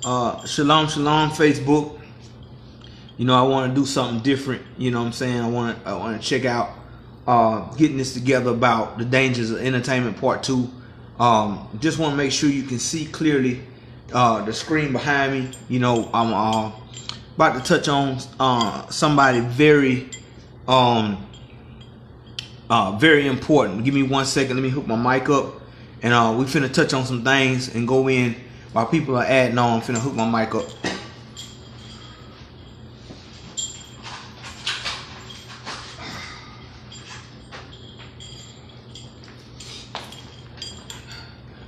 Shalom, shalom, Facebook. You know, I want to do something different. You know what I'm saying? I want to check out getting this together about the dangers of entertainment part 2. Just want to make sure you can see clearly the screen behind me. You know, I'm about to touch on somebody very very important. Give me 1 second. Let me hook my mic up, and we finna touch on some things and go in while people are adding on. I'm finna hook my mic up.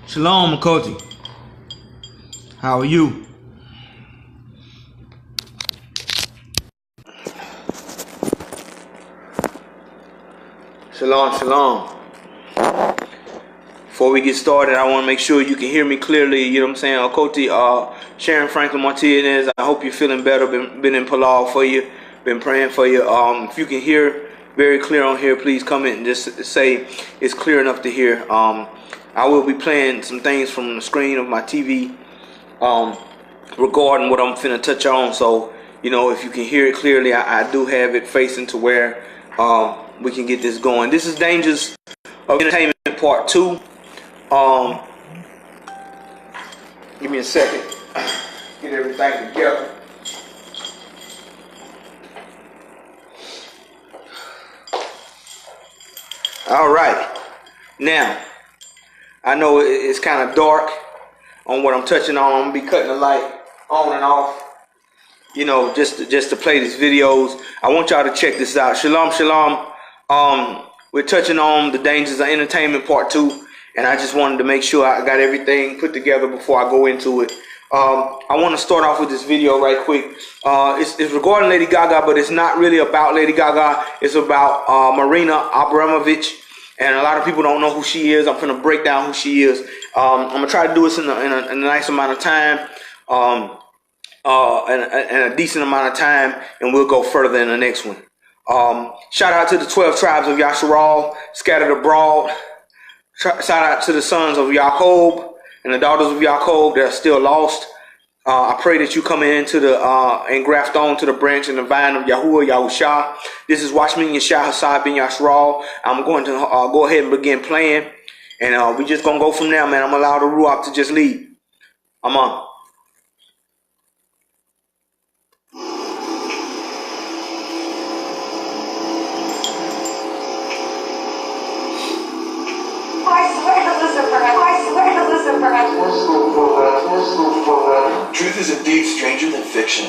Shalom, Makoti. How are you? Shalom, shalom. Before we get started, I want to make sure you can hear me clearly. You know what I'm saying? Okoti, Sharon Franklin Martinez, I hope you're feeling better. Been in Palau for you. Been praying for you. If you can hear very clear on here, please comment and just say it's clear enough to hear. I will be playing some things from the screen of my TV regarding what I'm finna touch on. So, you know, if you can hear it clearly, I do have it facing to where we can get this going. This is Dangers of Entertainment Part 2. Give me a second. Get everything together. All right. Now, I know it's kind of dark on what I'm touching on. I'm gonna be cutting the light on and off, you know, just to play these videos. I want y'all to check this out. Shalom, shalom. We're touching on the dangers of entertainment part 2, and I just wanted to make sure I got everything put together before I go into it. I want to start off with this video right quick. It's regarding Lady Gaga, but it's not really about Lady Gaga. It's about Marin Abramovich. And a lot of people don't know who she is. I'm going to break down who she is. I'm going to try to do this in a nice amount of time, and a decent amount of time, and we'll go further in the next one. Shout out to the 12 tribes of Yasharal scattered abroad. Shout out to the sons of Yaakov and the daughters of Yaakov that are still lost. I pray that you come into the and graft on to the branch and the vine of Yahuwah Yahusha. This is Watchman Yahshay bin Yasharal. I'm going to go ahead and begin playing, and we just gonna go from there, man. I'm allowed the Ruach to just lead. I'm on. Truth is indeed stranger than fiction.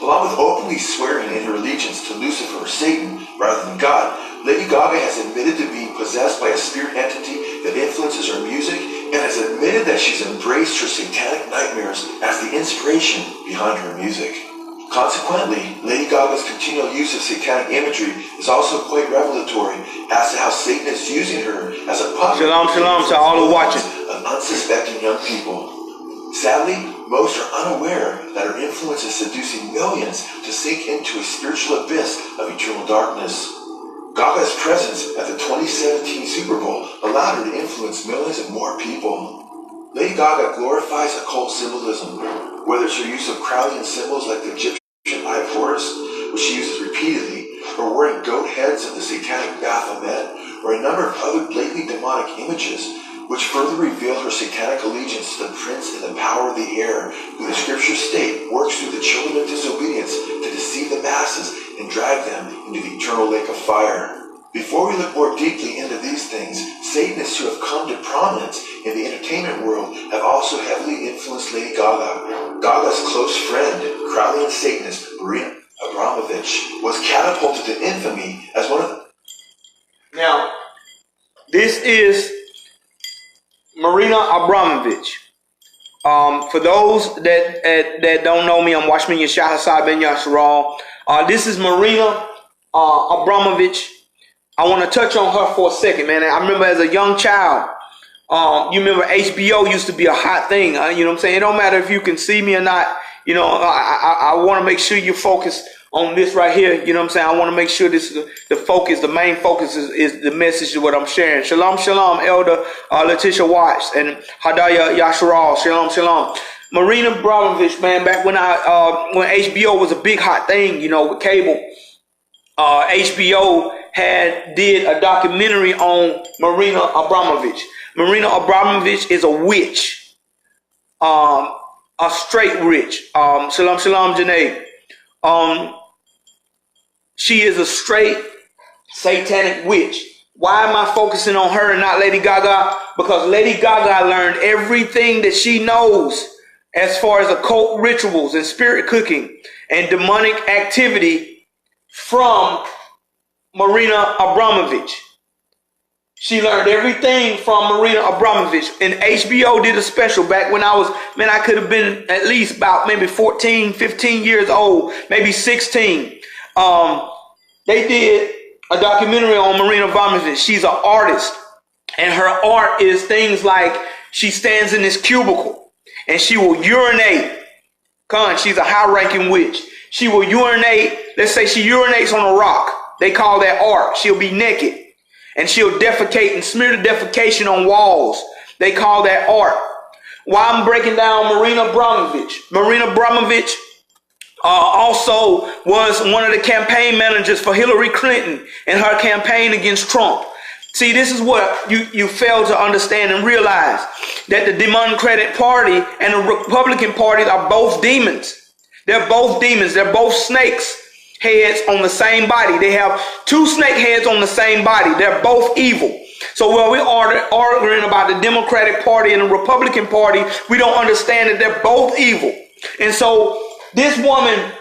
Along with openly swearing in her allegiance to Lucifer or Satan rather than God, Lady Gaga has admitted to being possessed by a spirit entity that influences her music, and has admitted that she's embraced her satanic nightmares as the inspiration behind her music. Consequently, Lady Gaga's continual use of satanic imagery is also quite revelatory as to how Satan is using her as a puppet. Shalom, shalom to all who watching. Of unsuspecting young people. Sadly, most are unaware that her influence is seducing millions to sink into a spiritual abyss of eternal darkness. Gaga's presence at the 2017 Super Bowl allowed her to influence millions of more people. Lady Gaga glorifies occult symbolism, whether it's her use of Crowleyan symbols like the Egyptian Eye of Horus, which she uses repeatedly, or wearing goat heads of the satanic Baphomet, or a number of other blatantly demonic images, which further reveal her satanic allegiance to the prince and the power of the air, who the scriptures state works through the children of disobedience to deceive the masses and drag them into the eternal lake of fire. Before we look more deeply into these things, Satanists who have come to prominence in the entertainment world have also heavily influenced Lady Gaga. Gaga's close friend, Crowley Satanist Marin Abramovich, was catapulted to infamy as one of the... Now, this is Marina Abramovich. For those that don't know me, I'm Watchman Yahshay bin Yasharal. This is Marina Abramovich. I want to touch on her for a second, man. I remember as a young child, you remember HBO used to be a hot thing. You know what I'm saying? It don't matter if you can see me or not. You know, I want to make sure you focus on this right here. You know what I'm saying? I want to make sure this the focus, the main focus is the message of what I'm sharing. Shalom, shalom, Elder Letitia Watts and Hadaya Yasharal. Shalom, shalom. Marin Abramovich, man, back when when HBO was a big hot thing, you know, with cable, HBO did a documentary on Marin Abramovich. Marin Abramovich is a witch, a straight witch. Shalom, shalom, Janae. She is a straight satanic witch. Why am I focusing on her and not Lady Gaga? Because Lady Gaga learned everything that she knows as far as occult rituals and spirit cooking and demonic activity from Marin Abramovich. She learned everything from Marin Abramovich. And HBO did a special back when I could have been at least about maybe 14, 15 years old, maybe 16. They did a documentary on Marin Abramovich. She's an artist, and her art is things like she stands in this cubicle and she will urinate. She's a high-ranking witch. She will urinate. Let's say she urinates on a rock. They call that art. She'll be naked and she'll defecate and smear the defecation on walls. They call that art. Why I'm breaking down Marin Abramovich. Marin Abramovich also was one of the campaign managers for Hillary Clinton in her campaign against Trump. See, this is what you fail to understand and realize, that the Democratic Party and the Republican Party are both demons. They're both demons. They're both snakes heads on the same body. They have two snake heads on the same body. They're both evil. So while we're arguing about the Democratic Party and the Republican Party, we don't understand that they're both evil. And so this woman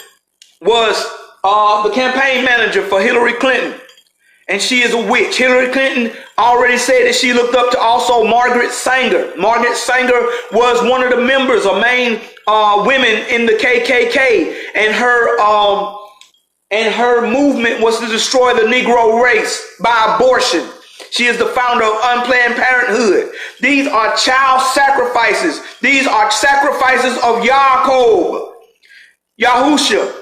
was the campaign manager for Hillary Clinton, and she is a witch. Hillary Clinton already said that she looked up to also Margaret Sanger. Margaret Sanger was one of the members or main women in the KKK, and her movement was to destroy the Negro race by abortion. She is the founder of Unplanned Parenthood. These are child sacrifices. These are sacrifices of Yaakov. Yahusha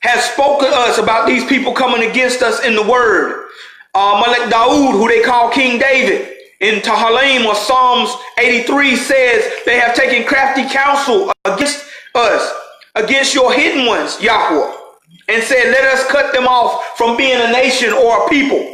has spoken to us about these people coming against us in the word. Malek Daoud, who they call King David, in Tehillim or Psalms 83 says they have taken crafty counsel against us, against your hidden ones, Yahweh, and said, let us cut them off from being a nation or a people.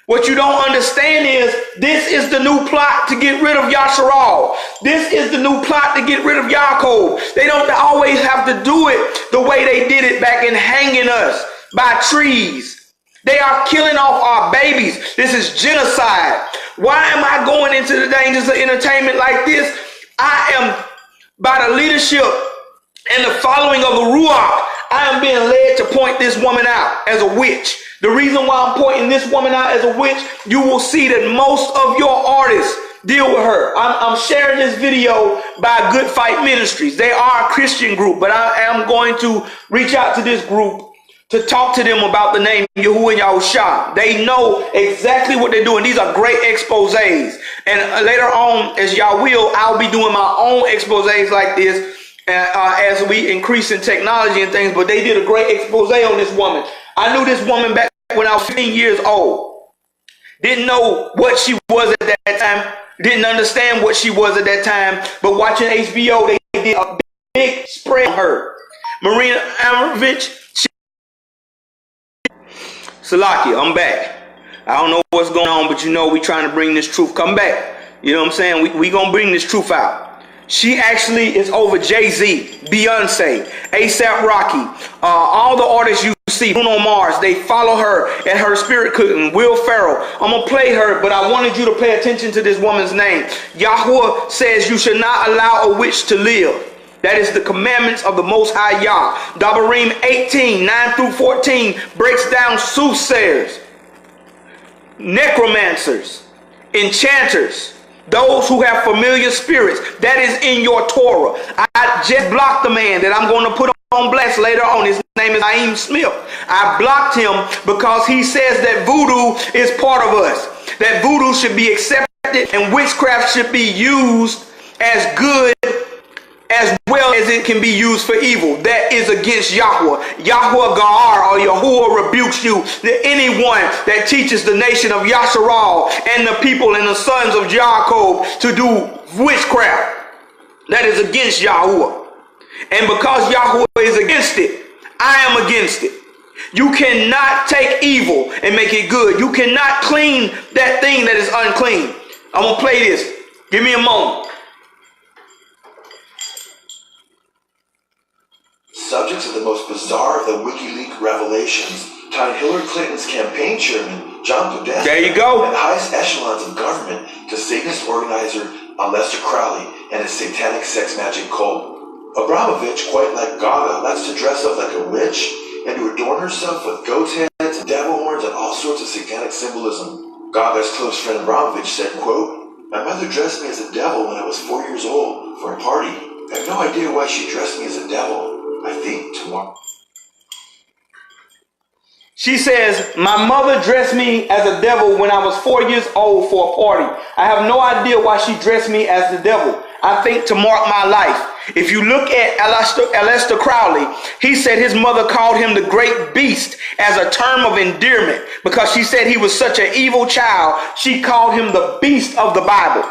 What you don't understand is this is the new plot to get rid of Yasharal. This is the new plot to get rid of Yaakov. They don't always have to do it the way they did it back in hanging us by trees. They are killing off our babies. This is genocide. Why am I going into the dangers of entertainment like this? I am, by the leadership and the following of the Ruach, I am being led to point this woman out as a witch. The reason why I'm pointing this woman out as a witch, you will see that most of your artists deal with her. I'm sharing this video by Good Fight Ministries. They are a Christian group, but I am going to reach out to this group to talk to them about the name Yahuwah and Yahusha. They know exactly what they're doing. These are great exposés. And later on, as y'all will, I'll be doing my own exposés like this as we increase in technology and things. But they did a great expose on this woman. I knew this woman back when I was 15 years old. Didn't know what she was at that time. Didn't understand what she was at that time. But watching HBO, they did a big spread on her. Marin Abramovich. Salaki, I'm back. I don't know what's going on, but you know we trying to bring this truth. Come back. You know what I'm saying? We gonna bring this truth out. She actually is over Jay-Z, Beyoncé, A$AP Rocky, all the artists you see, Bruno Mars. They follow her at her spirit cooking. Will Ferrell. I'm gonna play her, but I wanted you to pay attention to this woman's name. Yahweh says you should not allow a witch to live. That is the commandments of the Most High Yah. Dabarim 18, 9 through 14 breaks down soothsayers, necromancers, enchanters, those who have familiar spirits. That is in your Torah. I just blocked the man that I'm going to put on blast later on. His name is Naeem Smith. I blocked him because he says that voodoo is part of us. That voodoo should be accepted and witchcraft should be used as good as well as it can be used for evil. That is against Yahweh. Yahweh Ga'ar or Yahuwah rebukes you. That anyone that teaches the nation of Yasharal and the people and the sons of Jacob to do witchcraft. that is against Yahuwah. And because Yahuwah is against it, I am against it. You cannot take evil and make it good. You cannot clean that thing that is unclean. I'm going to play this. Give me a moment. Subjects of the most bizarre of the WikiLeaks revelations, tying Hillary Clinton's campaign chairman, John Podesta, there you go, and the highest echelons of government to Satanist organizer Aleister Crowley and his satanic sex magic cult. Abramovich, quite like Gaga, likes to dress up like a witch and to adorn herself with goat's heads and devil horns and all sorts of satanic symbolism. Gaga's close friend Abramovich said, quote, "My mother dressed me as a devil when I was 4 years old for a party. I have no idea why she dressed me as a devil. I think tomorrow." She says, my mother dressed me as a devil when I was 4 years old for a party. I have no idea why she dressed me as the devil. I think to mark my life. If you look at Aleister Crowley, he said his mother called him the great beast as a term of endearment because she said he was such an evil child. She called him the beast of the Bible.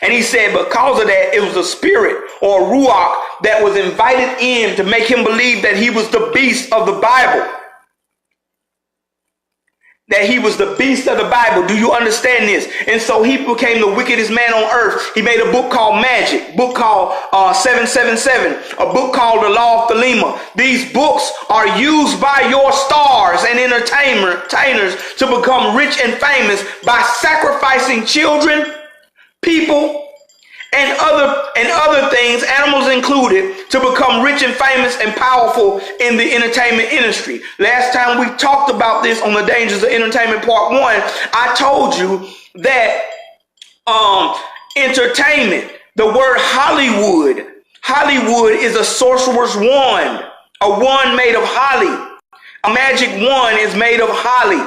And he said because of that, it was a spirit or a ruach that was invited in to make him believe that he was the beast of the Bible. That he was the beast of the Bible. Do you understand this? And so he became the wickedest man on earth. He made a book called Magic, book called 777, a book called The Law of Thelema. These books are used by your stars and entertainers to become rich and famous by sacrificing children, people, and other things, animals included, to become rich and famous and powerful in the entertainment industry. Last time we talked about this on the Dangers of Entertainment Part 1, I told you that entertainment, the word Hollywood is a sorcerer's wand, a wand made of holly. A magic wand is made of holly.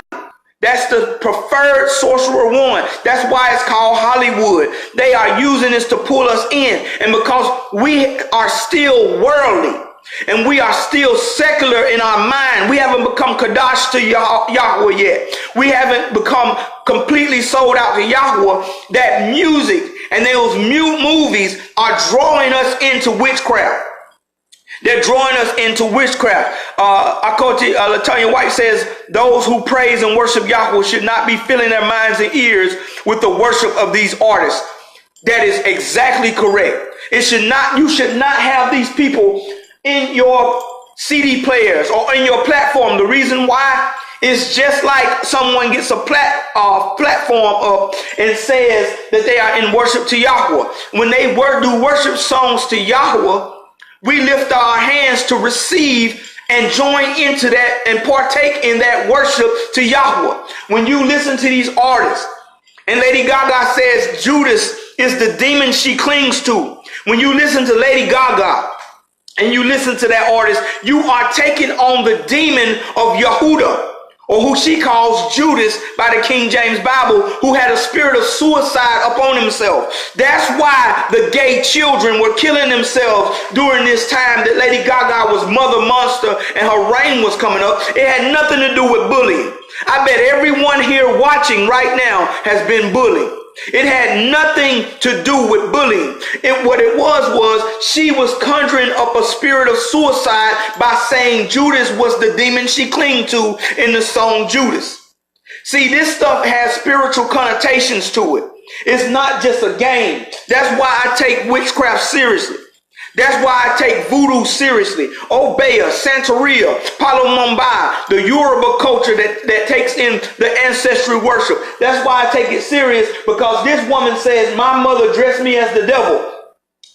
That's the preferred sorcerer one. That's why it's called Hollywood. They are using this to pull us in. And because we are still worldly and we are still secular in our mind, we haven't become Kadash to Yahweh yet. We haven't become completely sold out to Yahweh. That music and those movies are drawing us into witchcraft. They're drawing us into witchcraft. Latonya White says, those who praise and worship Yahweh should not be filling their minds and ears with the worship of these artists. That is exactly correct. You should not have these people in your CD players or in your platform. The reason why is just like someone gets a platform up and says that they are in worship to Yahweh. When they do worship songs to Yahweh, we lift our hands to receive and join into that and partake in that worship to Yahweh. When you listen to these artists, and Lady Gaga says Judas is the demon she clings to. When you listen to Lady Gaga and you listen to that artist, you are taking on the demon of Yehuda, or who she calls Judas by the King James Bible, who had a spirit of suicide upon himself. That's why the gay children were killing themselves during this time that Lady Gaga was Mother Monster and her reign was coming up. It had nothing to do with bullying. I bet everyone here watching right now has been bullied. It had nothing to do with bullying. What it was she was conjuring up a spirit of suicide by saying Judas was the demon she clung to in the song Judas. See, this stuff has spiritual connotations to it. It's not just a game. That's why I take witchcraft seriously. That's why I take voodoo seriously. Obeah, Santeria, Palo Mumbai, the Yoruba culture that takes in the ancestry worship. That's why I take it serious, because this woman says, my mother dressed me as the devil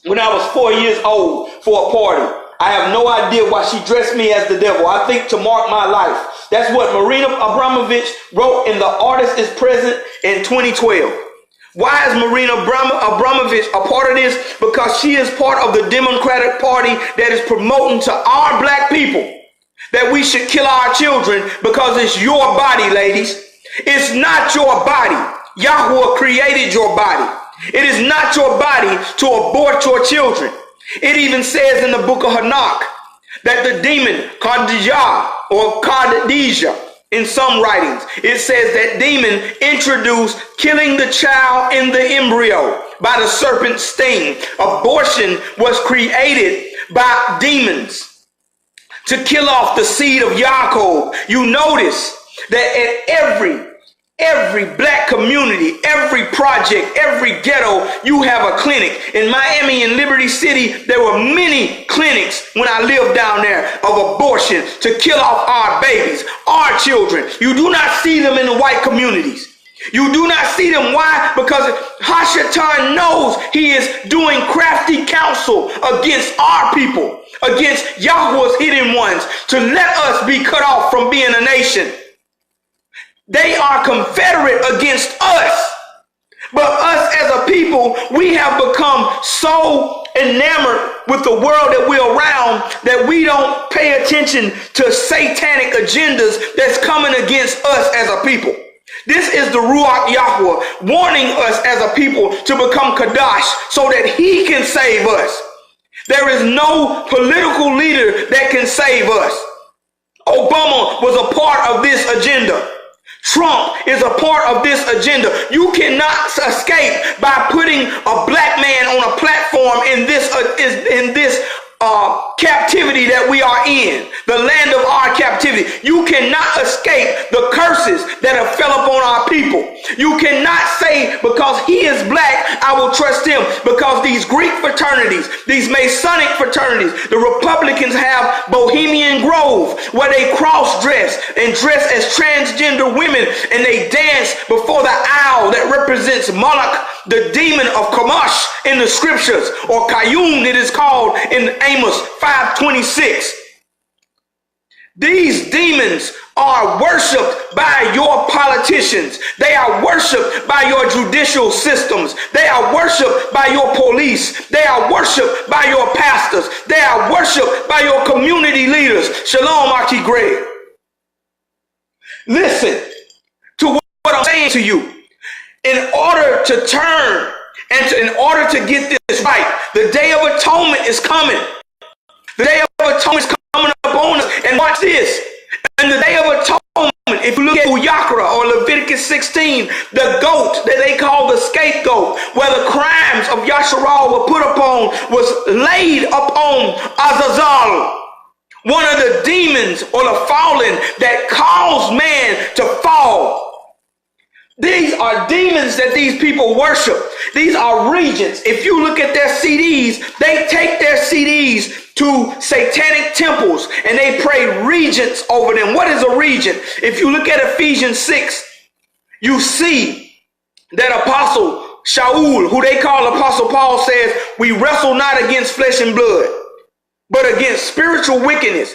when I was 4 years old for a party. I have no idea why she dressed me as the devil. I think to mark my life. That's what Marin Abramovich wrote in The Artist is Present in 2012. Why is Marin Abramovich a part of this? Because she is part of the Democratic Party that is promoting to our black people that we should kill our children because it's your body, ladies. It's not your body. Yahweh created your body. It is not your body to abort your children. It even says in the book of Hanok that the demon Khadijah or Khadijah, in some writings, it says that demon introduced killing the child in the embryo by the serpent's sting. Abortion was created by demons to kill off the seed of Yaakov. You notice that at every black community, every project, every ghetto, you have a clinic. In Miami and Liberty City, there were many clinics when I lived down there of abortion to kill off our babies, our children. You do not see them in the white communities. You do not see them. Why? Because Hashatan knows he is doing crafty counsel against our people, against Yahweh's hidden ones, to let us be cut off from being a nation. They are confederate against us. But us as a people, we have become so enamored with the world that we're around that we don't pay attention to satanic agendas that's coming against us as a people. This is the Ruach Yahweh warning us as a people to become Kadash so that he can save us. There is no political leader that can save us. Obama was a part of this agenda. Trump is a part of this agenda. You cannot escape by putting a black man on a platform in this captivity that we are in, the land of our captivity. You cannot escape the curses that have fell upon our people. You cannot say, because he is black, I will trust him. Because these Greek fraternities, these Masonic fraternities, the Republicans have Bohemian Grove, where they cross-dress and dress as transgender women, and they dance before the owl that represents Moloch, the demon of Kamash in the scriptures, or Kayum it is called in Amos 5:26. These demons are worshipped by your politicians. They are worshipped by your judicial systems. They are worshipped by your police. They are worshipped by your pastors. They are worshipped by your community leaders. Shalom, Aki Greg. Listen to what I'm saying to you. In order to turn and in order to get this right, the Day of Atonement is coming. The Day of Atonement is coming upon us. And watch this. And the Day of Atonement, if you look at Uyakra or Leviticus 16, the goat that they call the scapegoat, where the crimes of Yasharal were put upon, was laid upon Azazel, one of the demons or the fallen that caused man to fall. These are demons that these people worship. These are regents. If you look at their CDs, they take their CDs to satanic temples and they pray regents over them. What is a regent? If you look at Ephesians 6, you see that Apostle Shaul, who they call Apostle Paul, says, we wrestle not against flesh and blood, but against spiritual wickedness,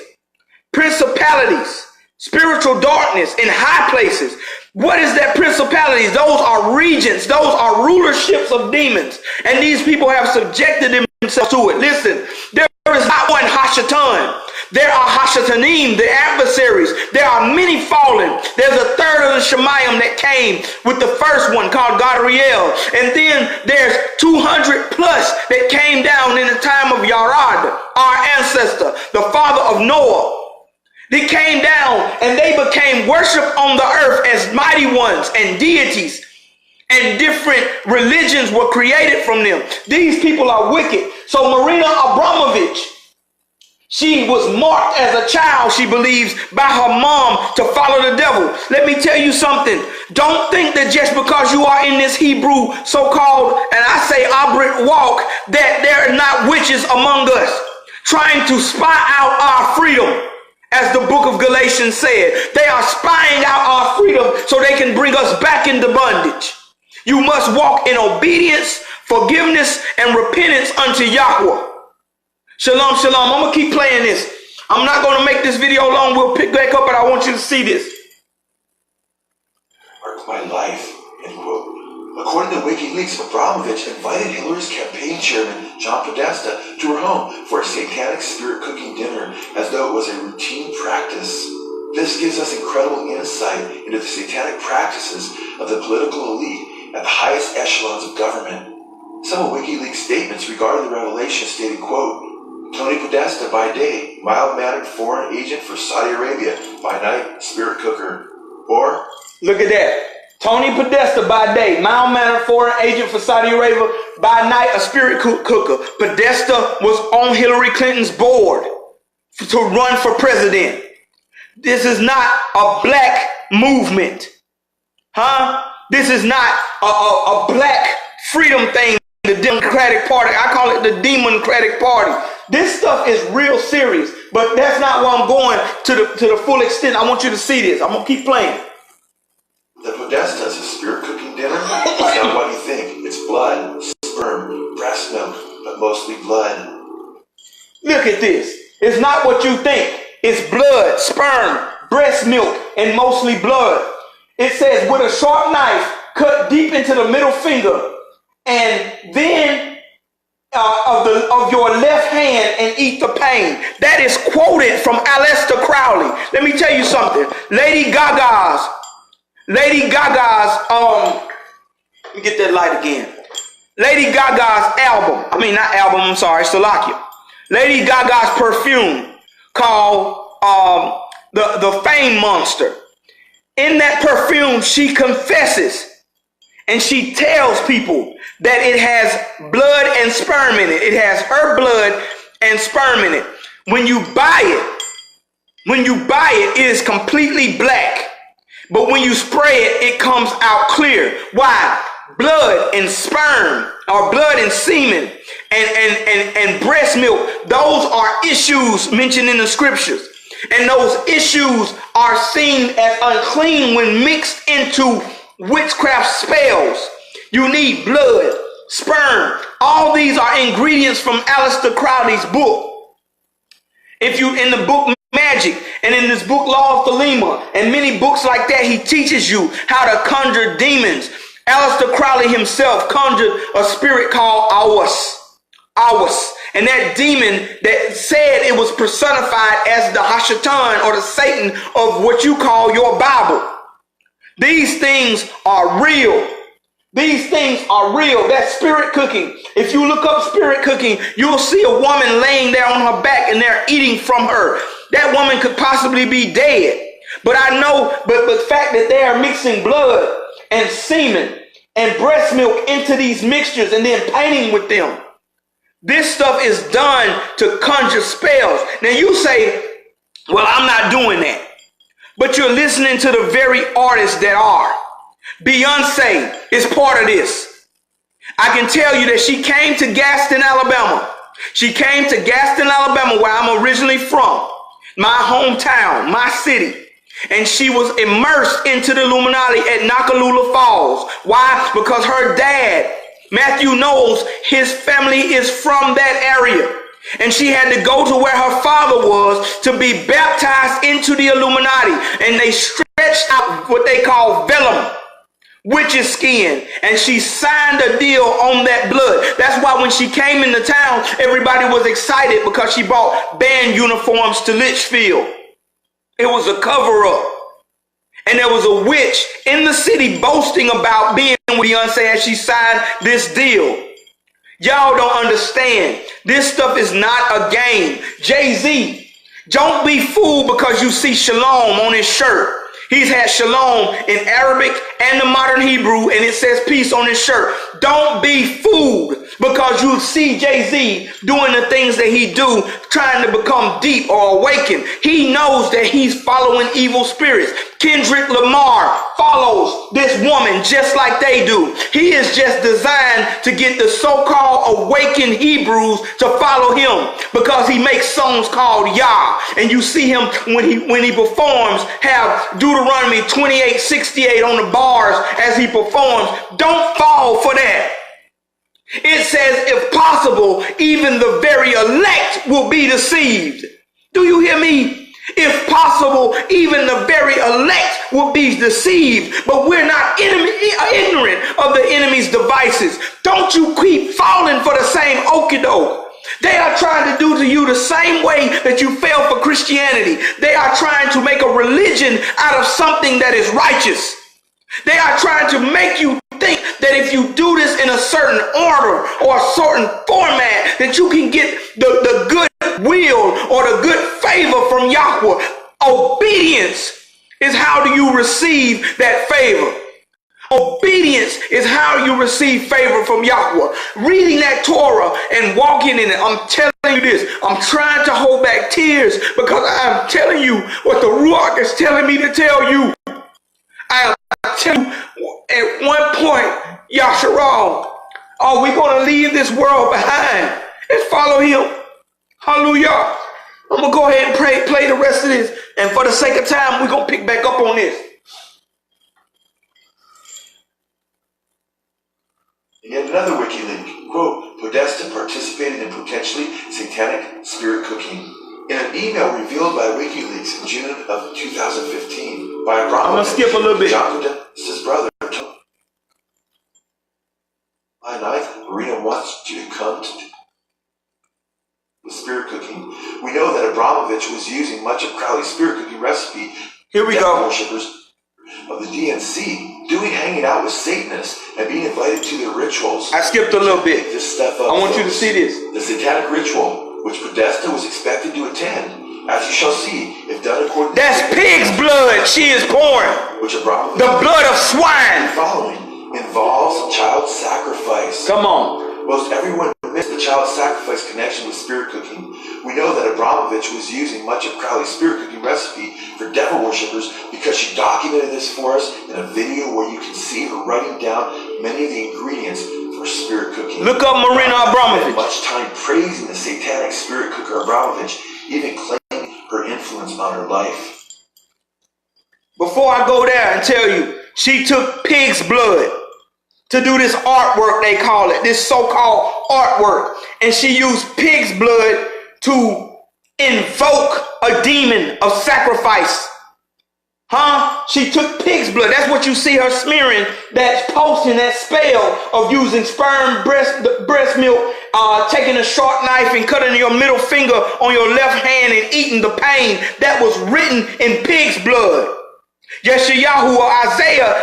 principalities, spiritual darkness in high places. What is that principalities? Those are regents. Those are rulerships of demons. And these people have subjected themselves to it. Listen, there is not one Hashatan. There are Hashatanim, the adversaries. There are many fallen. There's a third of the Shemayim that came with the first one called Gadriel. And then there's 200 plus that came down in the time of Yarad, our ancestor, the father of Noah. They came down and they became worshipped on the earth as mighty ones and deities, and different religions were created from them. These people are wicked. So Marin Abramovich, she was marked as a child, she believes, by her mom to follow the devil. Let me tell you something. Don't think that just because you are in this Hebrew so-called, and I say Abrit walk, that there are not witches among us trying to spy out our freedom. As the book of Galatians said, they are spying out our freedom so they can bring us back into bondage. You must walk in obedience, forgiveness, and repentance unto Yahweh. Shalom, shalom. I'm going to keep playing this. I'm not going to make this video long. We'll pick back up, but I want you to see this. Marked my life, end quote. According to WikiLeaks, Abramovich invited Hillary's campaign chairman, John Podesta, to her home for a satanic spirit cooking dinner as though it was a routine practice. This gives us incredible insight into the satanic practices of the political elite at the highest echelons of government. Some of WikiLeaks' statements regarding the revelation stated, quote, Tony Podesta by day, mild-mannered foreign agent for Saudi Arabia, by night, spirit cooker. Or, look at that. Tony Podesta by day, mild mannered foreign agent for Saudi Arabia, by night a spirit cooker. Podesta was on Hillary Clinton's board to run for president. This is not a black movement. This is not a black freedom thing, the Democratic Party. I call it the Democratic Party. This stuff is real serious, but that's not where I'm going to the full extent. I want you to see this. I'm going to keep playing. The Podesta's a spirit cooking dinner. It's not what you think. It's blood, sperm, breast milk, but mostly blood. Look at this. It's not what you think. It's blood, sperm, breast milk, and mostly blood. It says, with a sharp knife, cut deep into the middle finger, and then of your left hand, and eat the pain. That is quoted from Aleister Crowley. Let me tell you something. Lady Gaga's, let me get that light again. Lady Gaga's Salakia. Lady Gaga's perfume called the Fame Monster. In that perfume, she confesses and she tells people that it has blood and sperm in it. It has her blood and sperm in it. When you buy it, it is completely black. But when you spray it, it comes out clear. Why? Blood and sperm, or blood and semen, and breast milk, those are issues mentioned in the scriptures. And those issues are seen as unclean when mixed into witchcraft spells. You need blood, sperm. All these are ingredients from Aleister Crowley's book. If you, in the book Magic, and in this book Law of Thelema, and many books like that, he teaches you how to conjure demons. Aleister Crowley himself conjured a spirit called Awus. And that demon that said it was personified as the Hashatan, or the Satan of what you call your Bible. These things are real. These things are real. That's spirit cooking. If you look up spirit cooking, you'll see a woman laying there on her back and they're eating from her. That woman could possibly be dead. But I know, but the fact that they are mixing blood and semen and breast milk into these mixtures and then painting with them. This stuff is done to conjure spells. Now you say, well, I'm not doing that. But you're listening to the very artists that are. Beyoncé is part of this. I can tell you that she came to Gaston, Alabama. She came to Gaston, Alabama, where I'm originally from. My hometown, my city. And she was immersed into the Illuminati at Nakalula Falls. Why? Because her dad, Matthew knows his family is from that area. And she had to go to where her father was to be baptized into the Illuminati. And they stretched out what they call vellum, witch's skin. And she signed a deal on that blood. That's why when she came into town, everybody was excited because she brought band uniforms to Litchfield. It was a cover-up. And there was a witch in the city boasting about being with Beyoncé as she signed this deal. Y'all don't understand. This stuff is not a game. Jay-Z, don't be fooled because you see shalom on his shirt. He's had shalom in Arabic and the modern Hebrew, and it says peace on his shirt. Don't be fooled because you see Jay-Z doing the things that he do, trying to become deep or awaken. He knows that he's following evil spirits. Kendrick Lamar follows this woman just like they do. He is just designed to get the so-called awakened Hebrews to follow him because he makes songs called Yah. And you see him when he performs have Deuteronomy 28:68 on the bars as he performs. Don't fall for that. It says, if possible, even the very elect will be deceived. Do you hear me? If possible, even the very elect will be deceived. But we're not ignorant of the enemy's devices. Don't you keep falling for the same okie-doke. They are trying to do to you the same way that you fell for Christianity. They are trying to make a religion out of something that is righteous. They are trying to make you think that if you do this in a certain order or a certain format, that you can get the good will or the good favor from Yahweh. Obedience is how do you receive that favor. Obedience is how you receive favor from Yahweh. Reading that Torah and walking in it. I'm telling you this. I'm trying to hold back tears because I'm telling you what the Ruach is telling me to tell you. I am telling you at one point, Yasharal, are we going to leave this world behind and follow him? Hallelujah. I'm going to go ahead and play the rest of this. And for the sake of time, we're going to pick back up on this. Yet another wiki link, quote, Podesta participated in potentially satanic spirit cooking. In an email revealed by WikiLeaks in June of 2015 by Abramovich, I'm going to skip a little bit. John Podesta's brother, July 9th, Marina wants you to come to with spirit cooking. We know that Abramovich was using much of Crowley's spirit cooking recipe. Here we go. Worshippers of the DNC hanging out with Satanists and being invited to their rituals. I skipped a little bit. This stuff up, I want you to see this. The satanic ritual, which Podesta was expected to attend, as you shall see, if done according That's to pig's blood she is pouring. Which Abramovich the blood of swine. Following involves child sacrifice. Come on. Most everyone missed the child sacrifice connection with spirit cooking. We know that Abramovich was using much of Crowley's spirit cooking recipe for devil worshippers because she documented this for us in a video where you can see her writing down many of the ingredients for spirit cooking. Look up Marin Abramovich. Much time praising the satanic spirit cooker Abramovich, even claiming her influence on her life. Before I go there and tell you, she took pig's blood to do this artwork, they call it, this so-called artwork. And she used pig's blood to invoke a demon of sacrifice. She took pig's blood. That's what you see her smearing, that's posting that spell of using sperm, breast milk, taking a sharp knife and cutting your middle finger on your left hand and eating the pain. That was written in pig's blood. Yeshayahu or Isaiah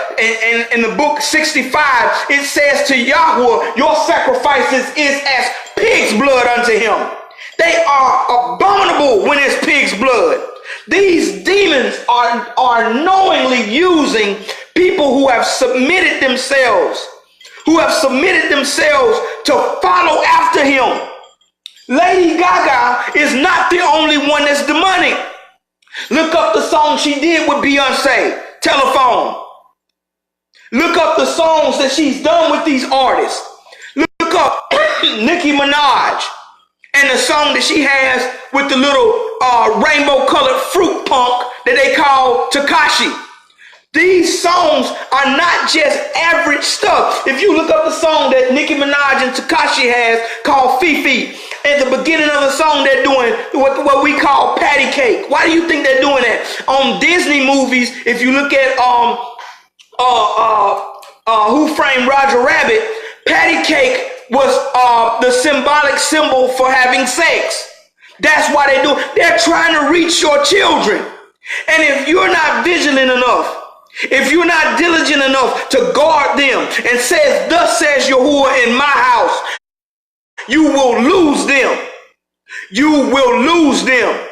in the book 65, it says to Yahweh, your sacrifices is as pig's blood unto him. They are abominable when it's pig's blood. These demons are knowingly using people who have submitted themselves to follow after him. Lady Gaga is not the only one that's demonic. Look up the song she did with Beyoncé, Telephone. Look up the songs that she's done with these artists. Look up Nicki Minaj and the song that she has with the little rainbow colored fruit punk that they call Tekashi. These songs are not just average stuff. If you look up the song that Nicki Minaj and Tekashi has called Fifi, at the beginning of the song they're doing what we call patty cake. Why do you think they're doing that? On Disney movies, if you look at Who Framed Roger Rabbit, patty cake was the symbolic symbol for having sex. That's why they do. They're trying to reach your children. And if you're not vigilant enough, if you're not diligent enough to guard them, and says, thus says Yahuwah in my house, you will lose them. You will lose them.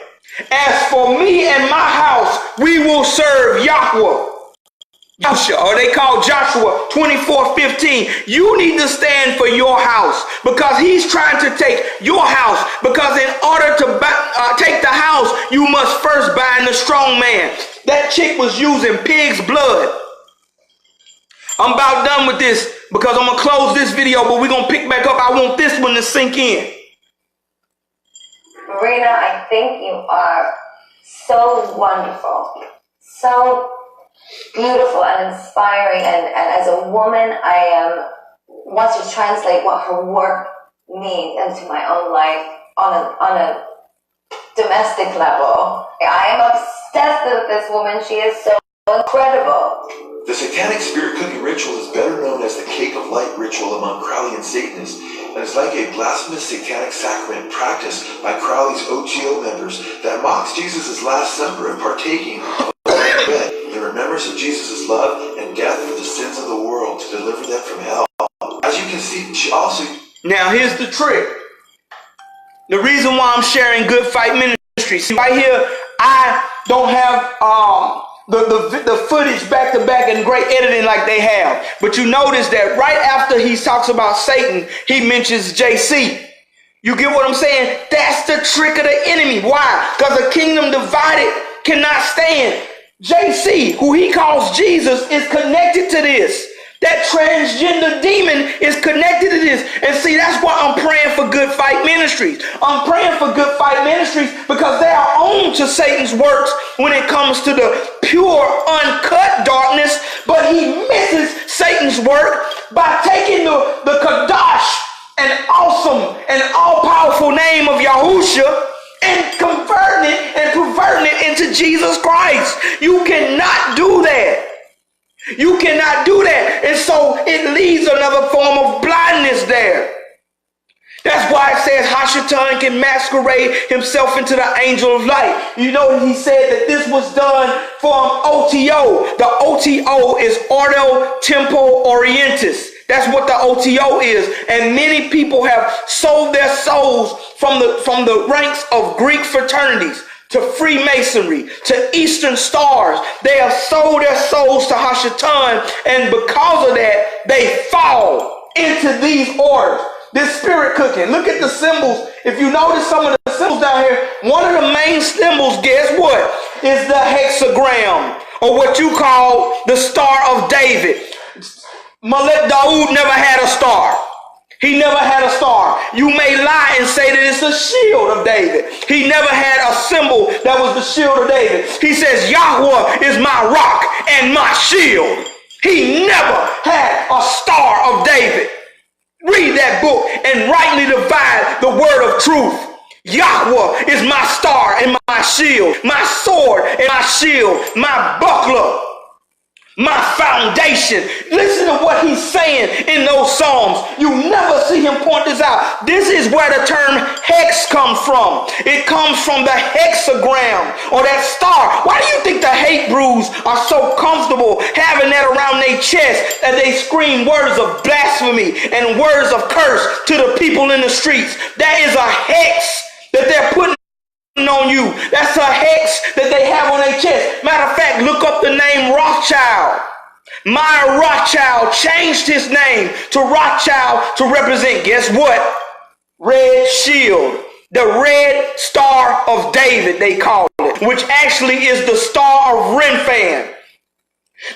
As for me and my house, we will serve Yahweh. Joshua, or they call Joshua 24:15. You need to stand for your house because he's trying to take your house. Because in order to take the house, you must first bind the strong man. That chick was using pig's blood. I'm about done with this because I'm going to close this video, but we're going to pick back up. I want this one to sink in. Marina, I think you are so wonderful, so beautiful and inspiring. And as a woman, I want to translate what her work means into my own life on a domestic level. I am obsessed with this woman. She is so incredible. The satanic spirit cooking ritual is better known as the cake of light ritual among Crowley and Satanists, and is like a blasphemous satanic sacrament practiced by Crowley's OTO members that mocks Jesus' Last Supper and partaking of the bread in remembrance of Jesus' love and death for the sins of the world to deliver them from hell. As you can see, she also... Now here's the trick. The reason why I'm sharing Good Fight Ministry. See right here, I don't have the footage back to back in great editing like they have. But you notice that right after he talks about Satan, he mentions JC. You get what I'm saying? That's the trick of the enemy. Why? Because a kingdom divided cannot stand. JC, who he calls Jesus, is connected to this. That transgender demon is connected to this. And see, that's why I'm praying for Good Fight Ministries. I'm praying for Good Fight Ministries because they are owned to Satan's works when it comes to the pure, uncut darkness. But he misses Satan's work by taking the Kadash and awesome and all-powerful name of Yahusha and converting it and perverting it into Jesus Christ. You cannot do that. You cannot do that. And so it leaves another form of blindness there. That's why it says Hashatan can masquerade himself into the angel of light. You know, he said that this was done from OTO. The OTO is Ordo Tempo Orientis. That's what the OTO is. And many people have sold their souls from the ranks of Greek fraternities to Freemasonry, to Eastern Stars. They have sold their souls to Hashatan, and because of that, they fall into these orders. This spirit cooking. Look at the symbols. If you notice some of the symbols down here, one of the main symbols, guess what? Is the hexagram, or what you call the Star of David. Malik Daoud never had a star. He never had a star. You may lie and say that it's a shield of David. He never had a symbol that was the shield of David. He says, Yahweh is my rock and my shield. He never had a star of David. Read that book and rightly divide the word of truth. Yahweh is my star and my shield, my sword and my shield, my buckler, my foundation. Listen to what he's saying in those Psalms. You never see him point this out. This is where the term hex comes from. It comes from the hexagram, or that star. Why do you think the Hebrews are so comfortable having that around their chest that they scream words of blasphemy and words of curse to the people in the streets? That is a hex that they're putting on you. That's a hex that they have on their chest. Matter of fact, look up the name Rothschild. Meyer Rothschild changed his name to Rothschild to represent, guess what? Red shield. The red star of David, they call it, which actually is the star of Renfan.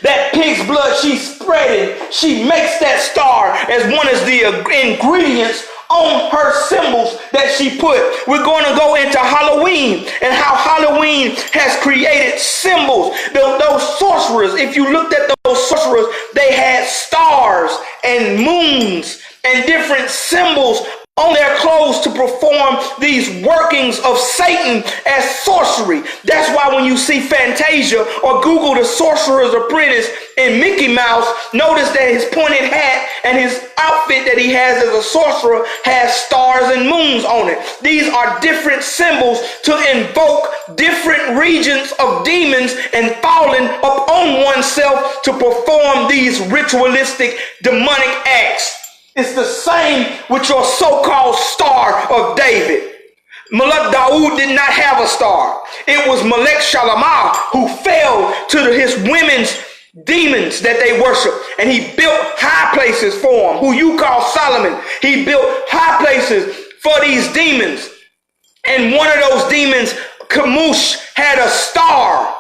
That pig's blood she's spreading, she makes that star as one of the ingredients on her symbols that she put. We're going to go into Halloween and how Halloween has created symbols. Those sorcerers, if you looked at those sorcerers, they had stars and moons and different symbols on their clothes to perform these workings of Satan as sorcery. That's why when you see Fantasia or Google the Sorcerer's Apprentice in Mickey Mouse, notice that his pointed hat and his outfit that he has as a sorcerer has stars and moons on it. These are different symbols to invoke different regions of demons and falling upon oneself to perform these ritualistic demonic acts. It's the same with your so-called Star of David. Malek Daoud did not have a star. It was Malek Shalamah who fell to his women's demons that they worship. And he built high places for them, who you call Solomon. He built high places for these demons. And one of those demons, Kamush, had a star.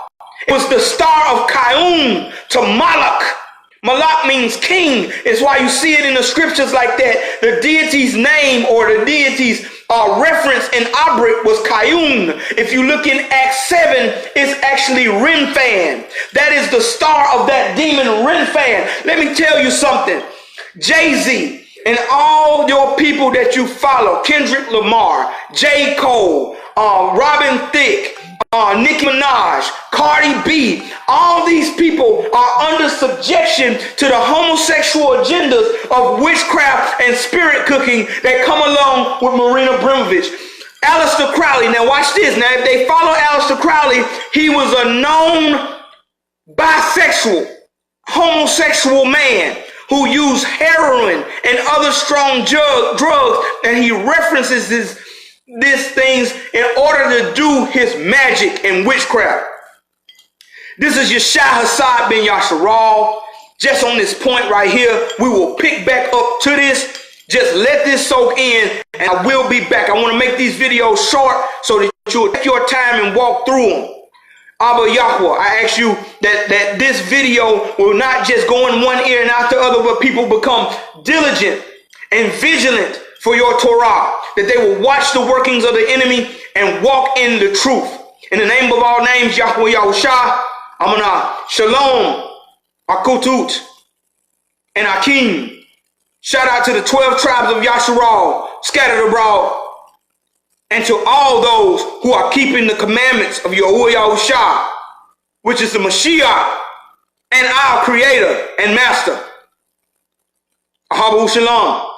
It was the star of Kayun to Malak. Malak means king. It's why you see it in the scriptures like that. The deity's name or the deity's reference in Abrit was Kayun. If you look in Acts 7, it's actually Renfan. That is the star of that demon Renfan. Let me tell you something. Jay-Z and all your people that you follow, Kendrick Lamar, J. Cole, Robin Thicke, Nicki Minaj, Cardi B, all these people are under subjection to the homosexual agendas of witchcraft and spirit cooking that come along with Marin Abramovich. Aleister Crowley, now watch this. Now if they follow Aleister Crowley, he was a known bisexual, homosexual man who used heroin and other strong drugs, and he references these things in order to do his magic and witchcraft. This is Yahshay Hassad bin Yasharal. Just on this point right here, we will pick back up to this. Just let this soak in, and I will be back. I want to make these videos short so that you'll take your time and walk through them. Abba Yahweh, I ask you that this video will not just go in one ear and out the other, but people become diligent and vigilant for your Torah, that they will watch the workings of the enemy and walk in the truth. In the name of all names, Yahweh Yahushua, Amanah, Shalom, Akutut, and Akim. Shout out to the 12 tribes of Yasharal scattered abroad, and to all those who are keeping the commandments of Yahuwah Yahushua, which is the Mashiach and our Creator and Master. Ahabu Shalom.